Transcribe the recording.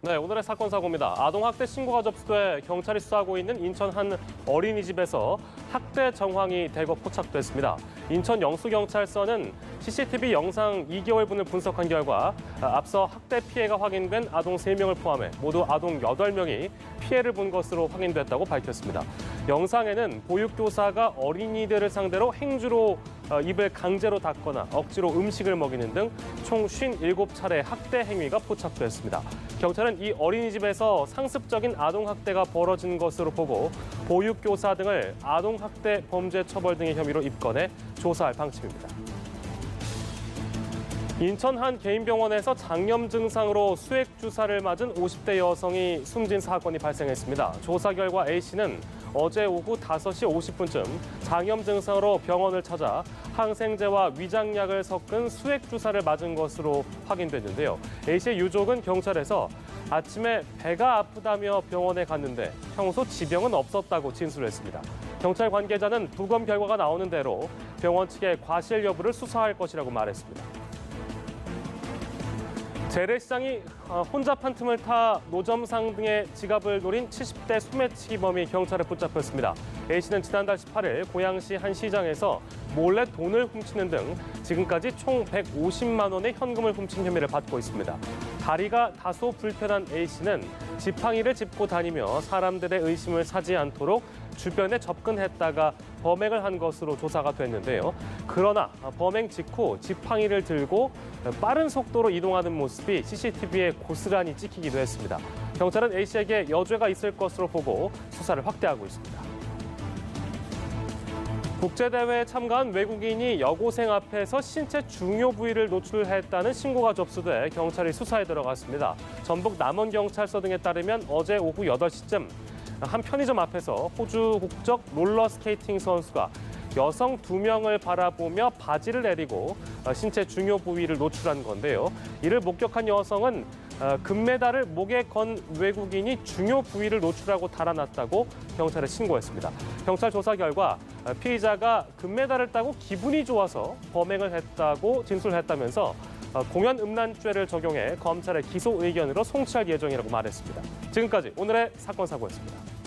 네, 오늘의 사건 사고입니다. 아동학대 신고가 접수돼 경찰이 수사하고 있는 인천 한 어린이집에서 학대 정황이 대거 포착됐습니다. 인천 영수경찰서는 CCTV 영상 2개월분을 분석한 결과 앞서 학대 피해가 확인된 아동 3명을 포함해 모두 아동 8명이 피해를 본 것으로 확인됐다고 밝혔습니다. 영상에는 보육교사가 어린이들을 상대로 행주로 입을 강제로 닫거나 억지로 음식을 먹이는 등 총 57차례 학대 행위가 포착됐습니다. 경찰은 이 어린이집에서 상습적인 아동학대가 벌어진 것으로 보고 보육교사 등을 아동학대 범죄 처벌 등의 혐의로 입건해 조사할 방침입니다. 인천 한 개인병원에서 장염 증상으로 수액 주사를 맞은 50대 여성이 숨진 사건이 발생했습니다. 조사 결과 A씨는 어제 오후 5시 50분쯤 장염 증상으로 병원을 찾아 항생제와 위장약을 섞은 수액 주사를 맞은 것으로 확인됐는데요. A씨의 유족은 경찰에서 아침에 배가 아프다며 병원에 갔는데 평소 지병은 없었다고 진술했습니다. 경찰 관계자는 부검 결과가 나오는 대로 병원 측의 과실 여부를 수사할 것이라고 말했습니다. 재래시장이 혼잡한 틈을 타 노점상 등의 지갑을 노린 70대 소매치기범이 경찰에 붙잡혔습니다. A씨는 지난달 18일 고양시 한 시장에서 몰래 돈을 훔치는 등 지금까지 총 150만 원의 현금을 훔친 혐의를 받고 있습니다. 다리가 다소 불편한 A씨는 지팡이를 짚고 다니며 사람들의 의심을 사지 않도록 주변에 접근했다가 범행을 한 것으로 조사가 됐는데요. 그러나 범행 직후 지팡이를 들고 빠른 속도로 이동하는 모습이 CCTV에 고스란히 찍히기도 했습니다. 경찰은 A씨에게 여죄가 있을 것으로 보고 수사를 확대하고 있습니다. 국제대회에 참가한 외국인이 여고생 앞에서 신체 중요 부위를 노출했다는 신고가 접수돼 경찰이 수사에 들어갔습니다. 전북 남원경찰서 등에 따르면 어제 오후 8시쯤 한 편의점 앞에서 호주 국적 롤러스케이팅 선수가 여성 2명을 바라보며 바지를 내리고 신체 중요 부위를 노출한 건데요. 이를 목격한 여성은 금메달을 목에 건 외국인이 중요 부위를 노출하고 달아났다고 경찰에 신고했습니다. 경찰 조사 결과 피의자가 금메달을 따고 기분이 좋아서 범행을 했다고 진술했다면서 공연 음란죄를 적용해 검찰의 기소 의견으로 송치할 예정이라고 말했습니다. 지금까지 오늘의 사건 사고였습니다.